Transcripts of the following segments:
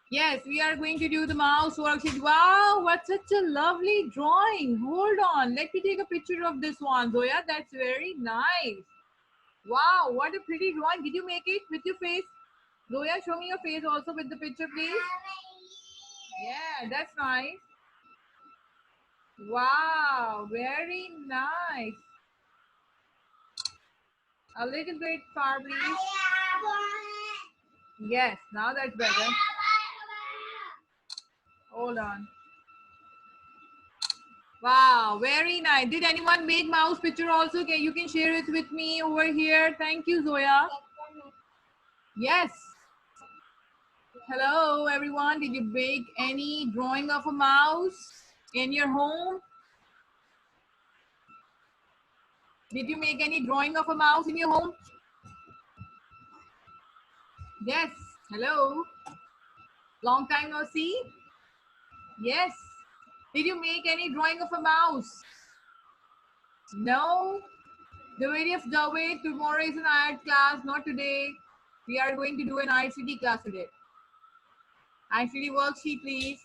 Yes, we are going to do the mouse worksheet. Wow, what such a lovely drawing. Hold on. Let me take a picture of this one, Zoya. That's very nice. Wow, what a pretty drawing. Did you make it with your face? Zoya, show me your face also with the picture, please. Yeah, that's nice. Wow, very nice. A little bit far, please. Yes, now that's better. Hold on. Wow, very nice. Did anyone make mouse picture also? Okay, you can share it with me over here. Thank you, Zoya. Yes. Hello, everyone. Did you make any drawing of a mouse in your home? Did you make any drawing of a mouse in your home? Yes. Hello. Long time no see. Yes. Did you make any drawing of a mouse? No. The way of Javed, tomorrow is an art class, not today. We are going to do an ICT class today. ICT worksheet, please.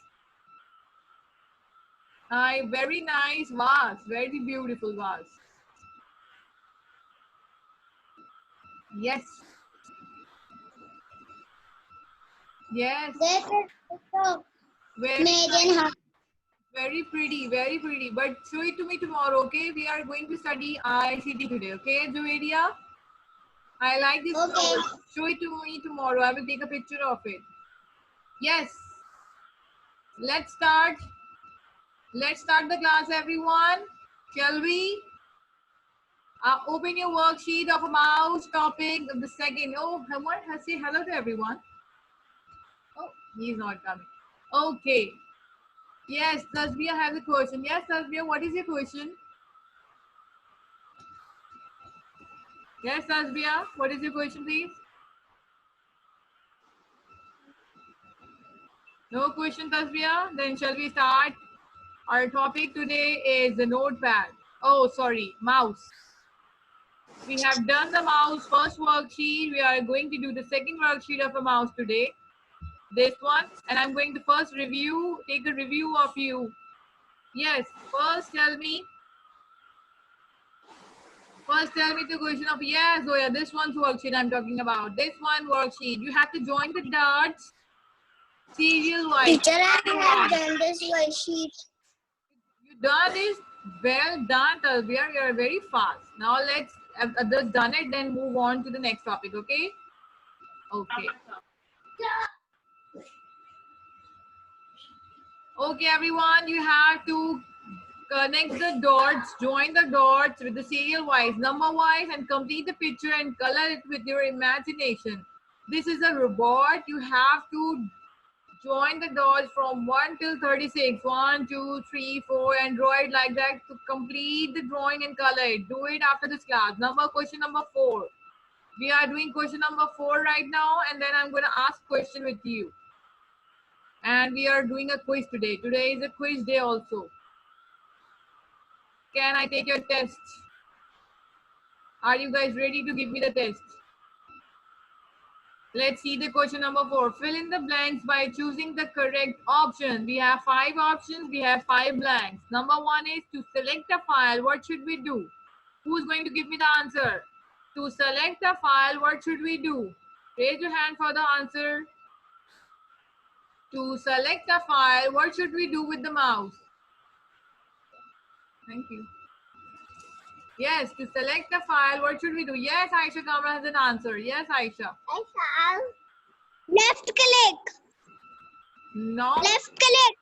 Hi, very nice vase, very beautiful vase. Yes. Yes. Very nice. Very pretty, very pretty. But show it to me tomorrow, okay? We are going to study ICT today, okay, Jovedia? I like this. Okay. Show it to me tomorrow. I will take a picture of it. Yes. Let's start. Let's start the class, everyone. Shall we? Open your worksheet of a mouse topic of the second. Oh, someone has say hello to everyone. Oh, he's not coming. Okay. Yes, Tasbia has a question. Yes, Tasbia, what is your question? Yes, Tasbia, what is your question, please? No question, Tasbia? Then shall we start? Our topic today is the notepad. Oh, sorry, mouse. We have done the mouse first worksheet. We are going to do the second worksheet of a mouse today. This one, and I'm going to first take a review of you. Yes, first tell me the question of, yes, Zoya, this one's worksheet I'm talking about. This one worksheet. You have to join the dots serial wise. Teacher, I have done this worksheet. You done this? Well done, Talbir. You're very fast. Now let's just done it, then move on to the next topic, okay? Okay. Okay, everyone, you have to connect the dots, join the dots with the serial wise, number wise, and complete the picture and color it with your imagination. This is a robot. You have to join the dots from 1 till 36. 1, 2, 3, 4, and draw it like that to complete the drawing and color it. Do it after this class. Question number 4. We are doing question number 4 right now, and then I'm going to ask question with you. And we are doing a quiz today. Today is a quiz day also. Can I take your test? Are you guys ready to give me the test? Let's see the question number 4. Fill in the blanks by choosing the correct option. We have 5 options. We have 5 blanks. Number 1 is to select a file. What should we do? Who's going to give me the answer? To select a file, what should we do? Raise your hand for the answer. To select a file, what should we do with the mouse? Thank you. Yes, to select a file, what should we do? Yes, Aisha Kamra has an answer. Yes, Aisha. Left click. No. Left click.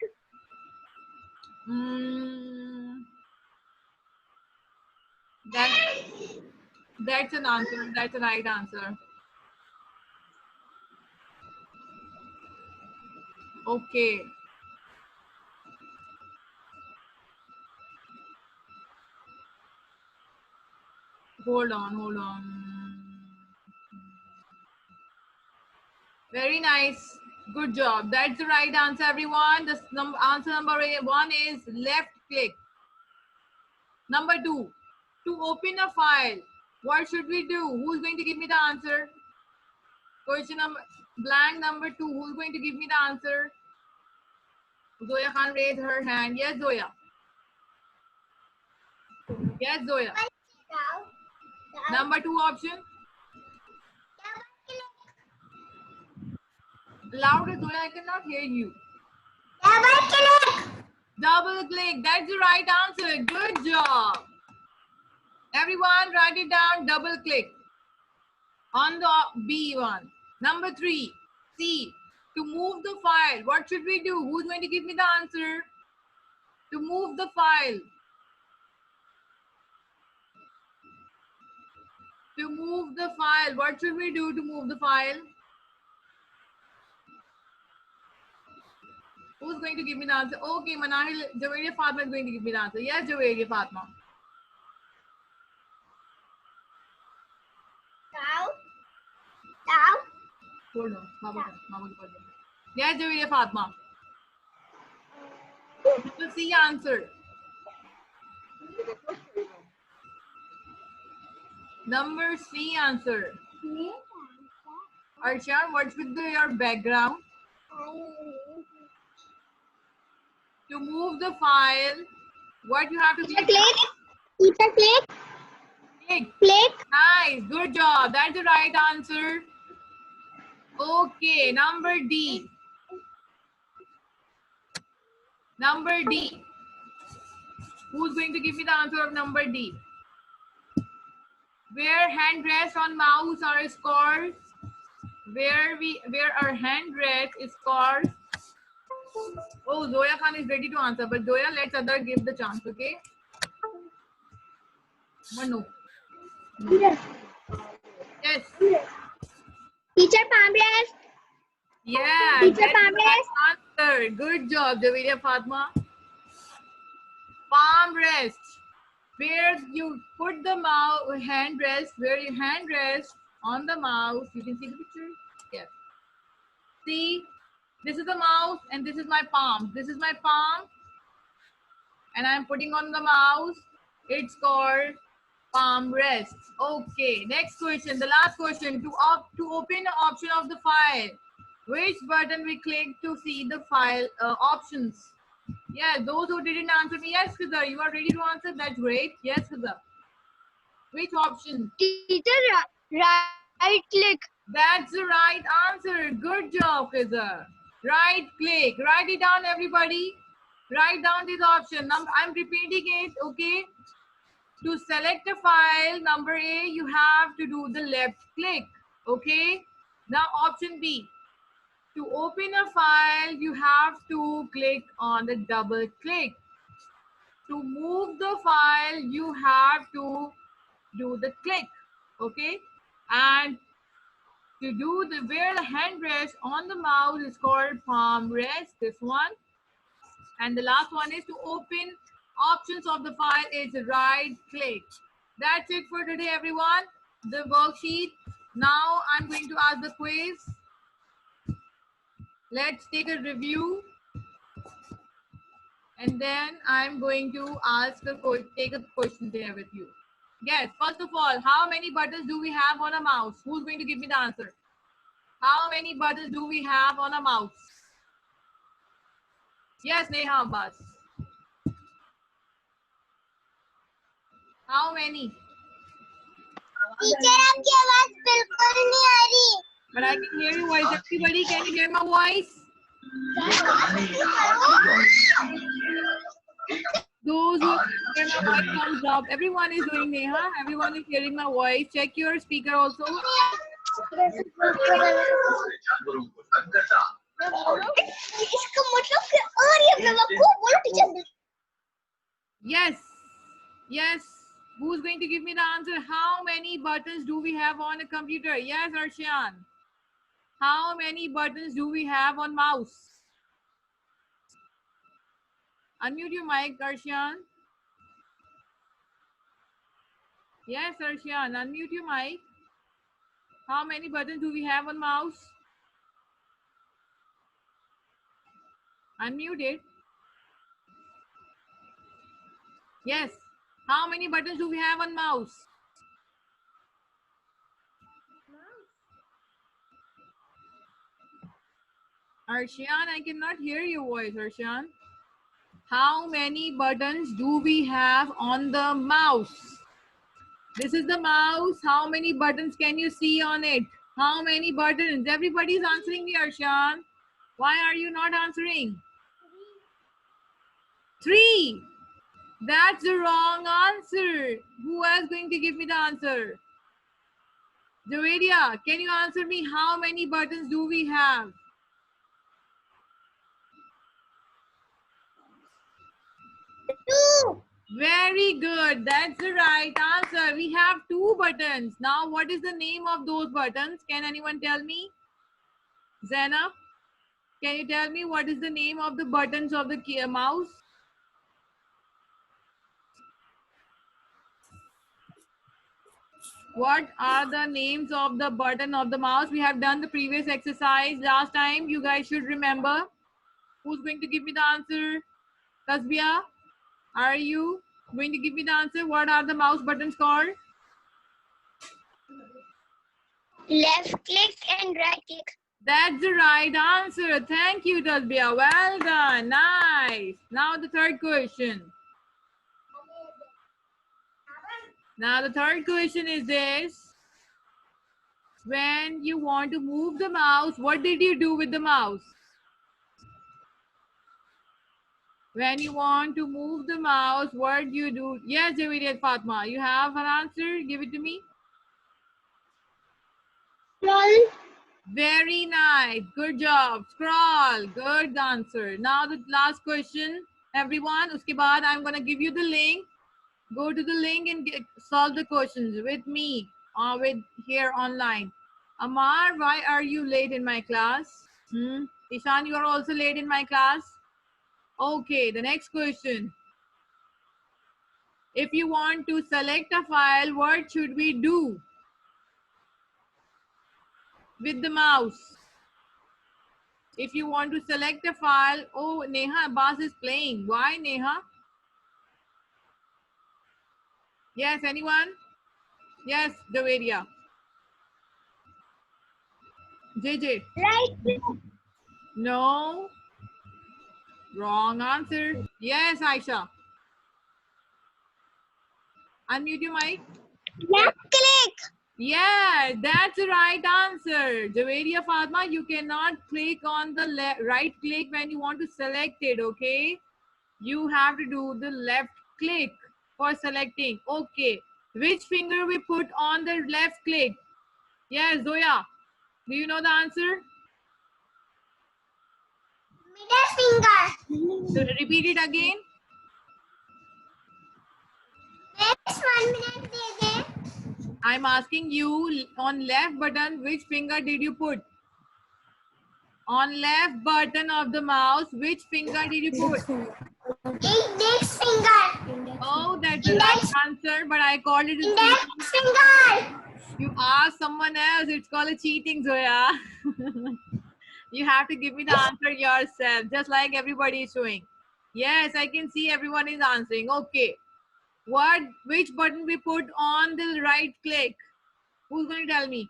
That's an answer. That's the right answer. Okay. Hold on. Very nice. Good job. That's the right answer, everyone. The answer number 1 is left click. Number 2, to open a file, what should we do? Who's going to give me the answer? Question number blank number 2. Who's going to give me the answer? Zoya Khan raised her hand. Yes, Zoya. Yes, Zoya. Number 2 option. Louder, Zoya. I cannot hear you. Double click. That's the right answer. Good job. Everyone, write it down. Double click on the B one. Number 3. C. To move the file, what should we do? Who's going to give me the answer? To move the file. To move the file, what should we do to move the file? Who's going to give me the answer? Okay, Manahil, Javeria Fatma is going to give me the answer. Yes, Javeria Fatma. Hold on. Mama. Yes, Javeria Fatma. Number C answer. Number C answer. Arshan, what's with your background? To move the file, what you have to click? Click. Nice, good job. That's the right answer. Okay, number D. Number D. Who's going to give me the answer of number D? Where hand rest on mouse are scores. Where our hand rest is scores. Oh, Zoya Khan is ready to answer, but Zoya, let's other give the chance, okay? Manu. Yes. Yes. Teacher palm rest. Yeah. Teacher That's palm the right answer. Good job, Javeria Fatma. Palm rest. Where you put the mouse hand rest, where you hand rest on the mouse. You can see the picture? Yes. See, this is the mouse and this is my palm. This is my palm and I'm putting on the mouse. It's called palm rest. Okay, next question, the last question. To open the option of the file, which button we click to see the file options? Yeah, those who didn't answer me, yes, Khizar, you are ready to answer? That's great. Yes, Khizar. Which option? Teacher, right click. That's the right answer. Good job, Khizar. Right click. Write it down, everybody. Write down this option. I'm repeating it, okay? To select a file, number A, you have to do the left click, okay? Now, option B. To open a file, you have to click on the double click. To move the file, you have to do the click, okay? And to do the where the hand rest on the mouse is called palm rest, this one. And the last one is to open options of the file is right click. That's it for today, everyone. The worksheet. Now I'm going to ask the quiz. Let's take a review. And then I'm going to take a question there with you. Yes, first of all, how many buttons do we have on a mouse? Who's going to give me the answer? How many buttons do we have on a mouse? Yes, Neha Abbas. How many? Teacher आपकी आवाज बिल्कुल नहीं आ रही. But I can hear your voice. Everybody, can you hear my voice? Those who hear my voice, thumbs up. Everyone is doing Neha. Everyone is hearing my voice. Check your speaker also. इसका मतलब कि और ये बेवकूफ बोलो teacher. Yes. Yes. Who's going to give me the answer? How many buttons do we have on a computer? Yes, Arshan. How many buttons do we have on mouse? Unmute your mic, Arshan. Yes, Arshan. Unmute your mic. How many buttons do we have on mouse? Unmute it. Yes. How many buttons do we have on mouse? Arshian, I cannot hear your voice, Arshian. How many buttons do we have on the mouse? This is the mouse. How many buttons can you see on it? How many buttons? Everybody is answering me, Arshan. Why are you not answering? 3. That's the wrong answer. Who is going to give me the answer? Javedia, can you answer me? How many buttons do we have? 2. Very good. That's the right answer. We have 2 buttons. Now, what is the name of those buttons? Can anyone tell me? Zainab, can you tell me what is the name of the buttons of the mouse? What are the names of the button of the mouse? We have done the previous exercise last time. You guys should remember. Who's going to give me the answer? Tasbia, are you going to give me the answer? What are the mouse buttons called? Left click and right click. That's the right answer. Thank you, Tasbia. Well done. Nice. Now the third question. Now the third question is this. When you want to move the mouse, what did you do with the mouse? When you want to move the mouse, what do you do? Yes, Javidiat Fatma, you have an answer? Give it to me. Scroll. Very nice. Good job. Scroll. Good answer. Now the last question, everyone. Uske baad I'm going to give you the link. Go to the link and solve the questions with me or with here online. Amar, why are you late in my class? Ishan, you are also late in my class? Okay, the next question. If you want to select a file, what should we do with the mouse? If you want to select a file, oh, Neha Abbas is playing. Why, Neha? Yes, anyone? Yes, Javeria. JJ. Right click. No. Wrong answer. Yes, Aisha. Unmute your mic. Left click. Yeah, that's the right answer. Javeria Fatma, you cannot click on the right click when you want to select it, okay? You have to do the left click for selecting. Okay. Which finger we put on the left click? Yes, Zoya. Do you know the answer? Middle finger. So repeat it again. Next 1 minute they they. I'm asking you on left button, which finger did you put? On left button of the mouse, which finger did you put? Index finger. Oh, that's the right answer, but I called it a Index cheating. finger. You ask someone else, it's called a cheating, Zoya. You have to give me the answer yourself, just like everybody is showing. Yes, I can see everyone is answering. Okay. Which button we put on the right click? Who's going to tell me?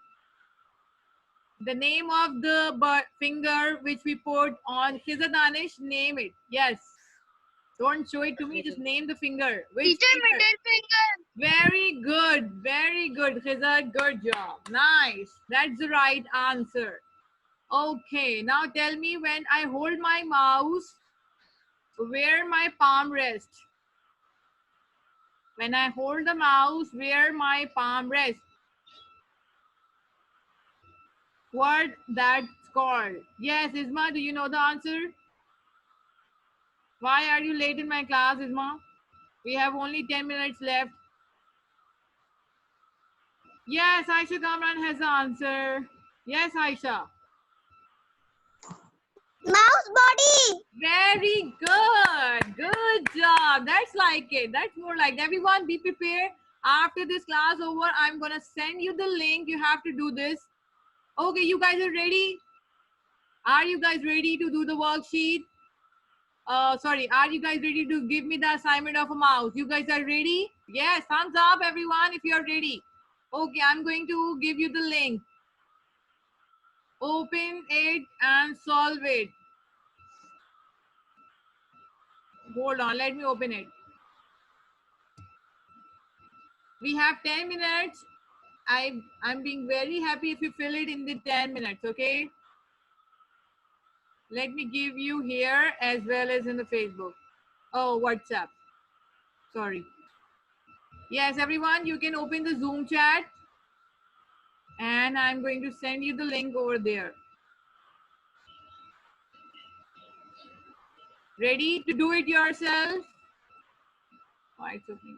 The name of the finger which we put on. Khiza Danish, name it. Yes. Don't show it to me, just name the finger. Which finger? Middle finger. Very good. Very good, Khiza. Good job. Nice. That's the right answer. Okay, now tell me, when I hold my mouse, where my palm rests? When I hold the mouse, where my palm rests? What that's called? Yes, Isma, do you know the answer? Why are you late in my class, Isma? We have only 10 minutes left. Yes, Aisha Kamran has the answer. Yes, Aisha. Mouse body. Very good. Good job. That's like it. That's more like it. Everyone be prepared. After this class over, I'm going to send you the link. You have to do this. Okay, you guys are ready? Are you guys ready to do the worksheet? Sorry, are you guys ready to give me the assignment of a mouse? You guys are ready? Yes, thumbs up everyone if you're ready. Okay, I'm going to give you the link. Open it and solve it. Hold on, let me open it. We have 10 minutes. I'm being very happy if you fill it in the 10 minutes, okay? Let me give you here as well as in the Facebook. Oh, WhatsApp. Sorry. Yes, everyone, you can open the Zoom chat and I'm going to send you the link over there. Ready to do it yourself? Oh, it's okay.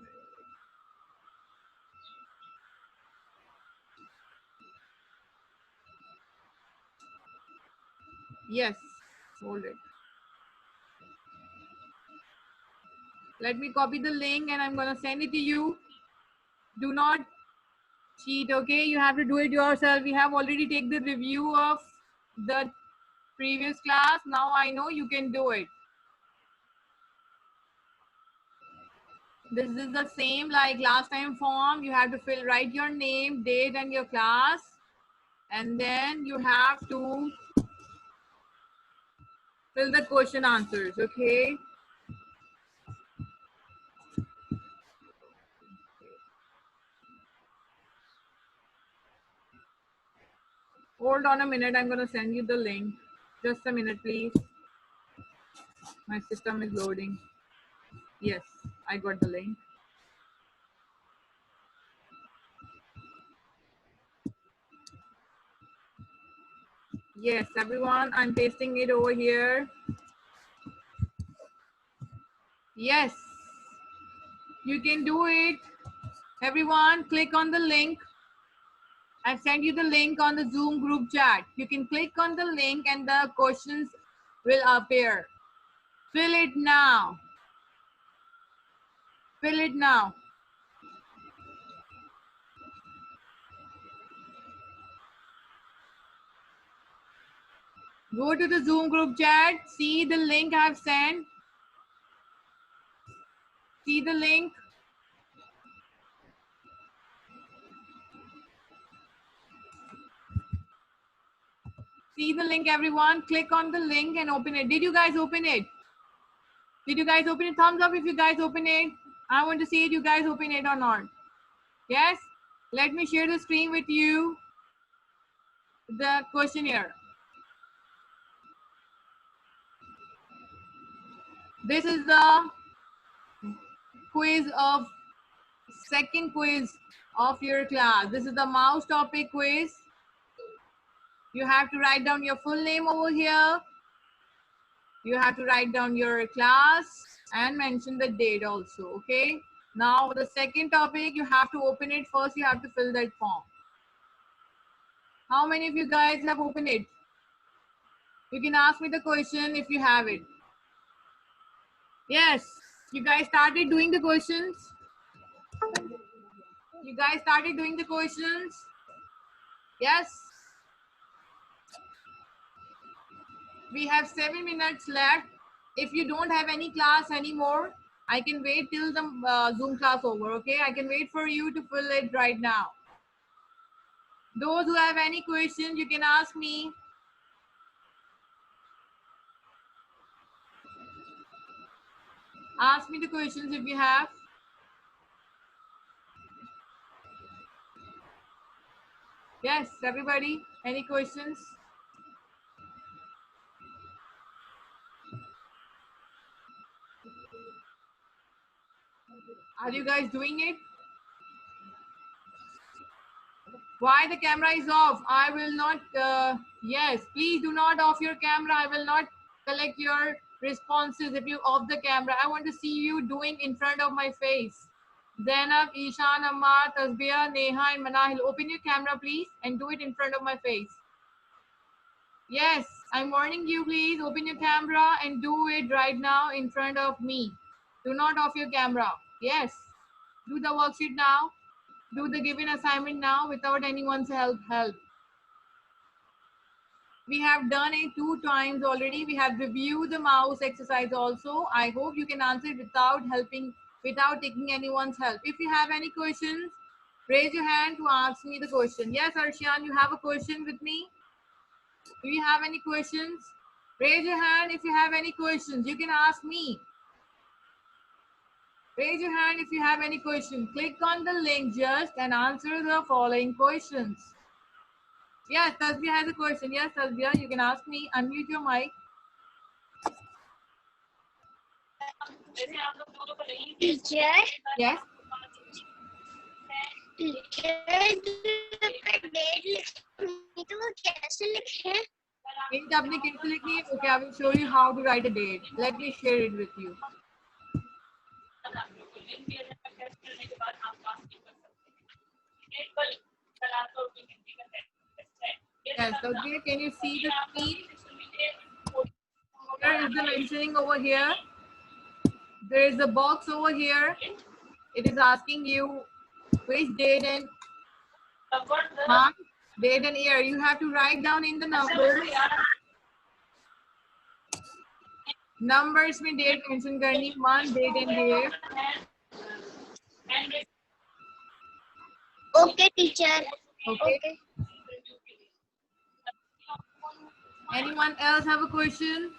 Yes, hold it. Let me copy the link and I'm gonna send it to you. Do not cheat, okay? You have to do it yourself. We have already taken the review of the previous class. Now I know you can do it. This is the same like last time form. You have to write your name, date and your class. And then you have to fill the question answers, okay? Hold on a minute, I'm gonna send you the link. Just a minute, please. My system is loading. Yes, I got the link. Yes, everyone, I'm pasting it over here. Yes, you can do it. Everyone, click on the link. I've sent you the link on the Zoom group chat. You can click on the link and the questions will appear. Fill it now. Fill it now. Go to the Zoom group chat. See the link I've sent. See the link. See the link, everyone. Click on the link and open it. Did you guys open it? Did you guys open it? Thumbs up if you guys open it. I want to see if you guys open it or not. Yes? Let me share the screen with you. The questionnaire. This is the quiz of second quiz of your class. This is the mouse topic quiz. You have to write down your full name over here. You have to write down your class and mention the date also, okay? Now the second topic, you have to open it. First, you have to fill that form. How many of you guys have opened it? You can ask me the question if you have it. Yes, you guys started doing the questions? You guys started doing the questions? Yes? We have 7 minutes left. If you don't have any class anymore, I can wait till the Zoom class over, okay? I can wait for you to fill it right now. Those who have any questions, you can ask me. Ask me the questions if you have. Yes, everybody, any questions? Are you guys doing it? Why the camera is off? I will not, yes, please do not off your camera. I will not collect your responses if you off the camera. I want to see you doing in front of my face. Zainab, Ishan, Ammar, Tasbih, Neha and Manahil, open your camera please and do it in front of my face. Yes, I'm warning you, please open your camera and do it right now in front of me. Do not off your camera. Yes, do the worksheet now. Do the given assignment now without anyone's help. We have done it 2 times already. We have reviewed the mouse exercise also. I hope you can answer it without taking anyone's help. If you have any questions, raise your hand to ask me the question. Yes, Arshian, you have a question with me? Do you have any questions? Raise your hand if you have any questions. You can ask me. Raise your hand if you have any questions. Click on the link just and answer the following questions. Yes, Tasbia has a question. Yes, Tasbia, you can ask me. Unmute your mic. Teacher. Yes. Teacher date लिखनी तो वो कैसे लिखें? Date आपने कैसे लिखनी है? Okay, I will show you how to write a date. Let me share it with you. Yes, okay. Can you see the screen? There is the mentioning over here. There is a box over here. It is asking you which date and month, date and year. You have to write down in the numbers. Numbers में date mention करनी, month, date and year. Okay, teacher. Okay. Anyone else have a question?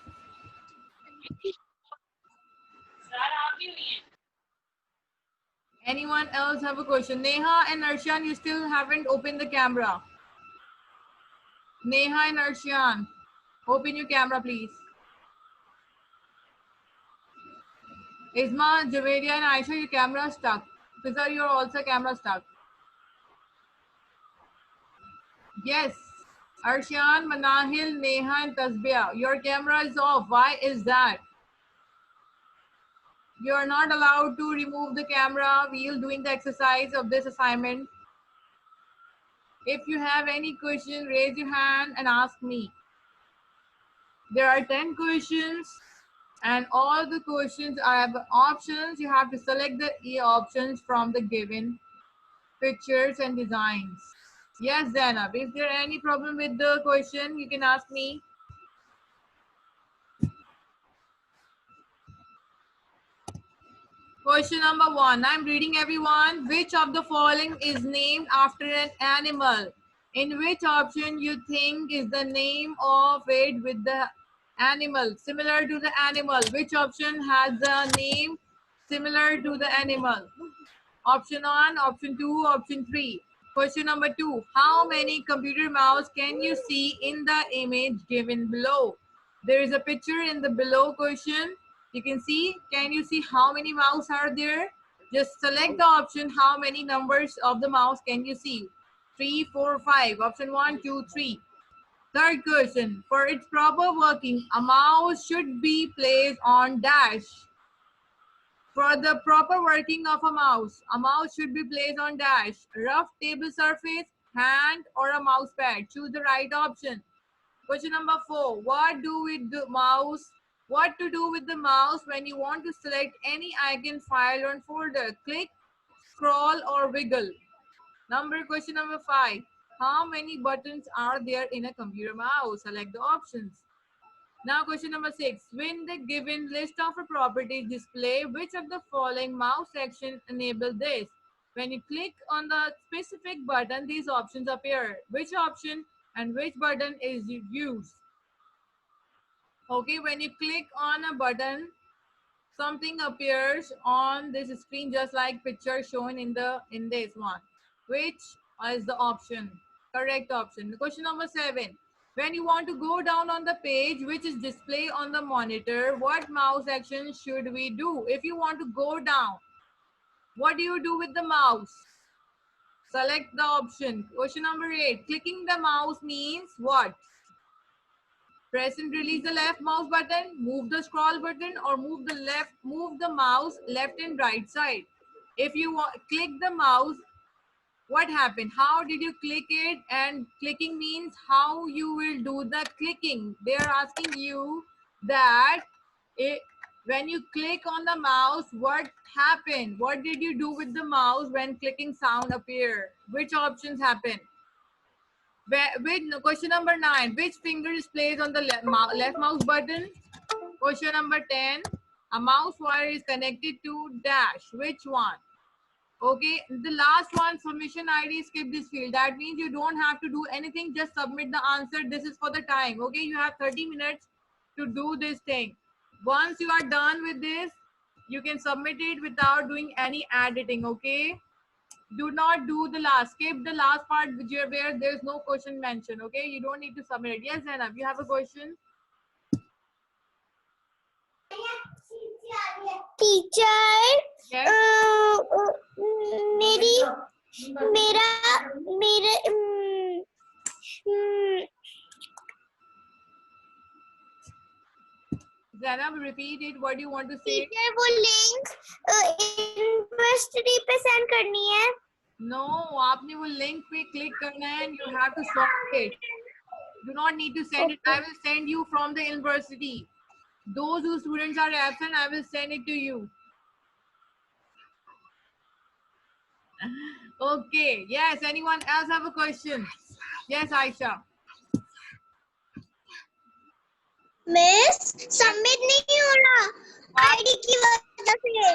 Anyone else have a question? Neha and Arshan, you still haven't opened the camera. Neha and Arshan, open your camera, please. Isma, Javeria and Aisha, your camera is stuck. Fizar, you're also camera stuck. Yes. Arshan, Manahil, Neha and Tasbia, your camera is off. Why is that? You are not allowed to remove the camera while doing the exercise of this assignment. If you have any question, raise your hand and ask me. There are 10 questions and all the questions have options. You have to select the E options from the given pictures and designs. Yes, Zainab, is there any problem with the question? You can ask me. Question number 1. I'm reading, everyone. Which of the following is named after an animal? In which option you think is the name of it with the animal similar to the animal? Which option has the name similar to the animal? Option 1, option 2, option 3. Question number 2. How many computer mouse can you see in the image given below? There is a picture in the below question. You can see, can you see how many mouse are there? Just select the option, how many numbers of the mouse can you see? 3, 4, 5. Option 1, 2, 3. Third question, for its proper working, a mouse should be placed on dash. For the proper working of a mouse should be placed on dash, rough table surface, hand or a mouse pad. Choose the right option. Question number 4, what to do with the mouse when you want to select any icon, file or folder? Click, scroll or wiggle. Question number 5, how many buttons are there in a computer mouse? Select the options. Now question number 6, when the given list of properties display, which of the following mouse action enable this? When you click on the specific button, these options appear. Which option and which button is used? Okay, when you click on a button, something appears on this screen just like picture shown in this one. Which is the option? Correct option. Question number 7. When you want to go down on the page which is displayed on the monitor, what mouse action should we do? If you want to go down, what do you do with the mouse? Select the option. Question number 8. Clicking the mouse means what? Press and release the left mouse button, move the scroll button, or move the mouse left and right side. If you click the mouse, what happened? How did you click it? And clicking means how you will do the clicking. They are asking you that when you click on the mouse, what happened? What did you do with the mouse when clicking sound appear? Which options happen? Question number 9, which finger is placed on the left mouse button? Question number 10, a mouse wire is connected to dash. Which one? Okay, the last one, submission ID, skip this field. That means you don't have to do anything, just submit the answer. This is for the time. Okay, you have 30 minutes to do this thing. Once you are done with this, you can submit it without doing any editing. Okay, do not do the last, skip the last part where there's no question mentioned. Okay, you don't need to submit it. Yes, Zainab, you have a question? Teacher Yes. मेरी मेरा मेरे Zainab, repeat it. What do you want to say? Teacher वो link university पे send करनी है. No, आपने वो link पे click करना है and you have to solve it. Do not need to send it. I will send you from the university. Those whose students are absent, I will send it to you. Okay. Yes. Anyone else have a question? Yes, Aisha. Miss submit नहीं हो रहा ID की वजह से.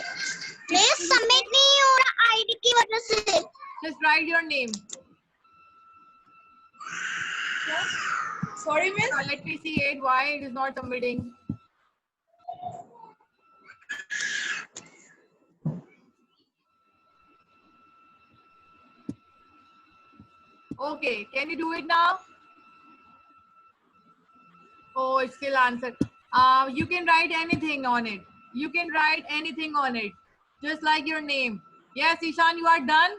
Miss submit नहीं हो रहा ID की वजह से. Just write your name. Sorry, miss. Let me see it. Why it is not submitting? Okay. Can you do it now? Oh, it's still answered. You can write anything on it. You can write anything on it. Just like your name. Yes, Ishan, you are done?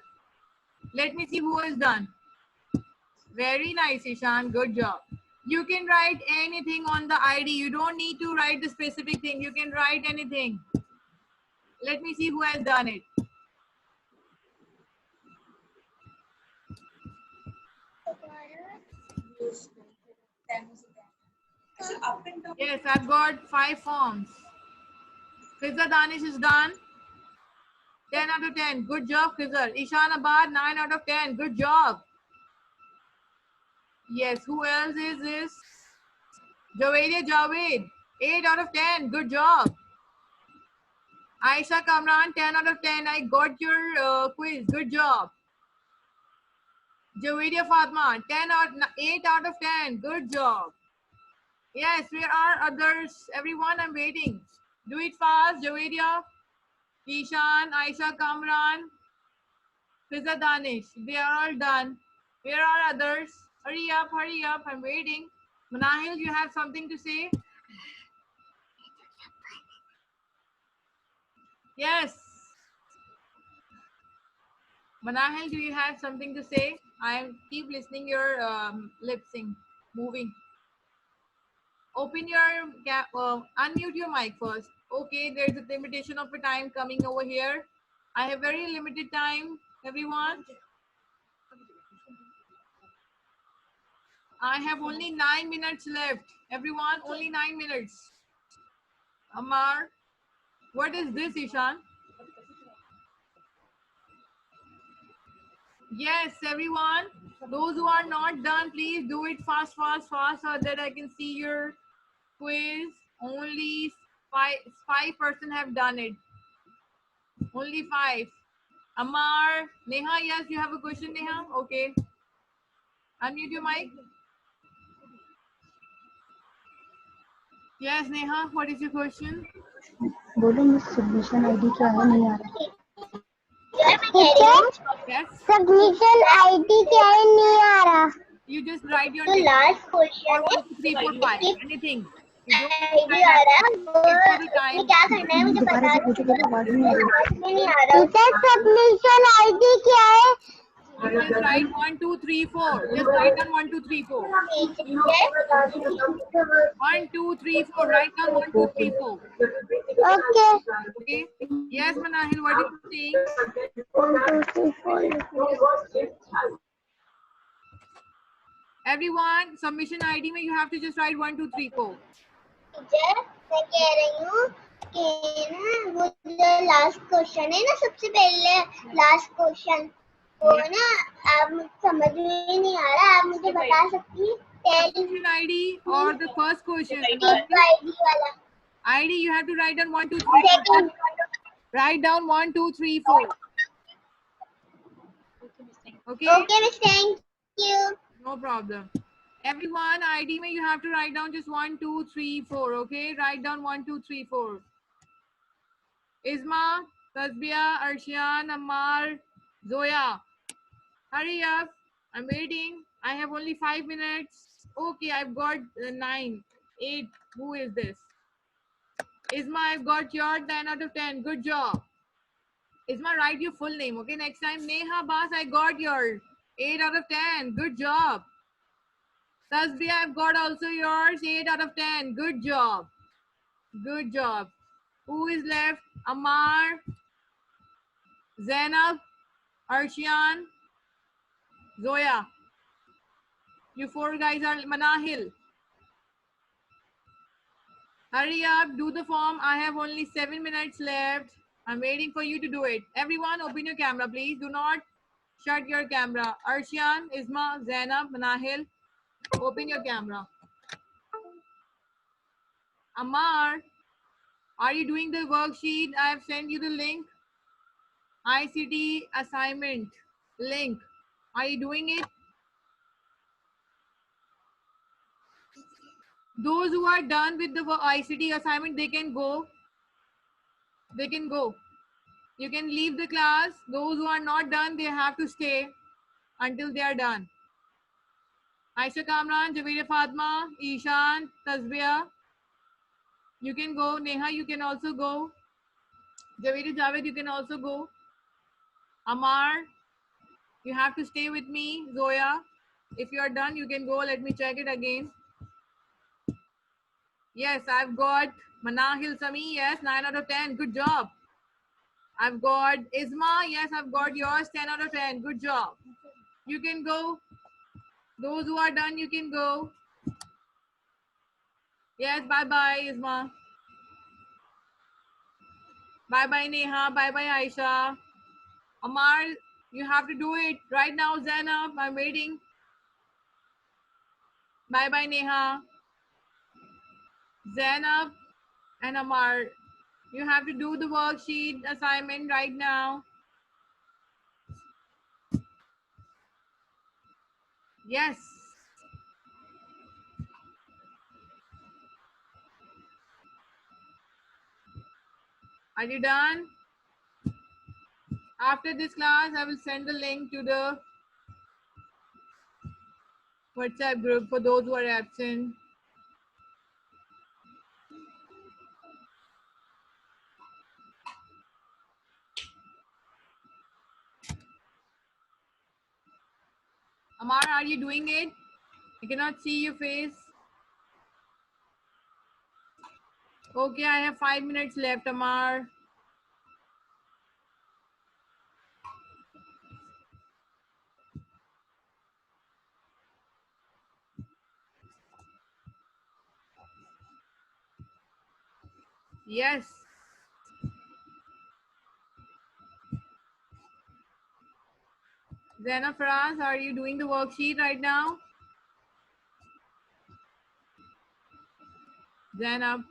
Let me see who is done. Very nice, Ishan. Good job. You can write anything on the ID. You don't need to write the specific thing. You can write anything. Let me see who has done it. Yes, I've got 5 forms. Khizar Danish is done. 10 out of 10. Good job, Khizar. Ishan Abad, 9 out of 10. Good job. Yes, who else is this? Javedia Javed, 8 out of 10. Good job. Aisha Kamran, 10 out of 10. I got your quiz. Good job. Javedia Fatma, 8 out of 10. Good job. Yes, where are others? Everyone, I'm waiting. Do it fast, Javedia, Ishan, Aisha Kamran, Fiza Danish. They are all done. Where are others? Hurry up, I'm waiting. Manahil, you have something to say? Yes. Manahil, do you have something to say? I keep listening your lip sync moving. Open your unmute your mic first. Okay, there's a limitation of a time coming over here. I have very limited time, everyone. I have only 9 minutes left. Everyone, only 9 minutes. Amar, what is this, Ishan? Yes, everyone. Those who are not done, please do it fast so that I can see your quiz. Only 5% have done it. Only 5. Amar, Neha, yes, you have a question, Neha? Okay. Unmute your mic. Yes, Neha, what is your question? बोलो miss submission ID क्या है नहीं आ रहा. Yes. Submission ID क्या है नहीं आ रहा. You just write your तो name. Last question 1, 2, 3, 4, 5. Anything. You don't ID आ रहा है वो time. क्या करना है मुझे दोबारा से पूछो तो आवाज नहीं आ रही. नहीं आ रहा. सबमिशन आईडी क्या है. Just write 1, 2, 3, 4. Just write down 1, 2, 3, 4. 1, 2, 3, 4. Write down 1, 2, 3, 4. Okay. Okay. Yes, Manahil, what are you saying? 1, 2, 3, 4. Everyone, submission ID में you have to just write 1, 2, 3, 4. Teacher मैं कह रही हूँ कि ना वो जो लास्ट क्वेश्चन है ना सबसे पहले लास्ट क्वेश्चन वो ना आप समझ में नहीं आ रहा. आप मुझे बता सकती हैं. Submission ID or the first question? ID वाला ID you have to write down 1, 2, 3, 4. Write down 1, 2, 3, 4. Okay. Okay, Miss. Thank you. No problem. Everyone, ID में you have to write down just 1, 2, 3, 4. Okay, write down 1, 2, 3, 4. Isma, Tasbia, Arshian, Ammar, Zoya. Hurry up. I'm waiting. I have only 5 minutes. Okay, I've got 9, 8. Who is this? Isma, I've got your 10 out of 10. Good job. Isma, write your full name. Okay, next time. Neha Bas, I got your 8 out of 10. Good job. Tasbih, I've got also yours. 8 out of 10. Good job. Good job. Who is left? Ammar, Zainab, Arshian, Zoya. You 4 guys are Manahil. Hurry up, do the form. I have only 7 minutes left. I'm waiting for you to do it. Everyone, open your camera, please. Do not shut your camera. Arshian, Isma, Zainab, Manahil, open your camera. Ammar, are you doing the worksheet? I have sent you the link. ICT assignment link. Are you doing it? Those who are done with the ICT assignment, they can go. They can go. You can leave the class. Those who are not done, they have to stay until they are done. Aisha Kamran, Javeed Fatma, Ishan, Tasbia. You can go. Neha, you can also go. Javeed Javed, you can also go. Ammar, you have to stay with me. Zoya, if you are done, you can go. Let me check it again. Yes, I've got Manahil Sami. Yes, 9 out of 10. Good job. I've got Isma. Yes, I've got yours. 10 out of 10. Good job. You can go. Those who are done, you can go. Yes, bye-bye, Isma. Bye-bye, Neha. Bye-bye, Aisha. Ammar, you have to do it right now, Zainab. I'm waiting. Bye-bye, Neha. Zainab and Ammar, you have to do the worksheet assignment right now. Yes. Are you done? After this class, I will send the link to the WhatsApp group for those who are absent. Ammar, are you doing it? I cannot see your face. Okay, I have 5 minutes left, Ammar. Yes. Zainab Faraz, are you doing the worksheet right now? Zainab,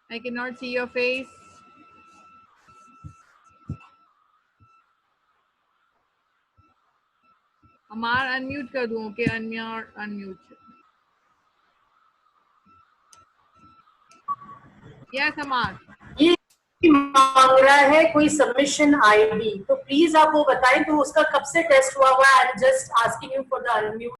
I cannot see your face. Ammar, unmute कर दूं, okay? Unmute. Yes, Ammar. ये मांग रहा है कोई submission ID, तो please आप वो बताएं तो उसका कब से टेस्ट हुआ है। I am just asking you for the unmute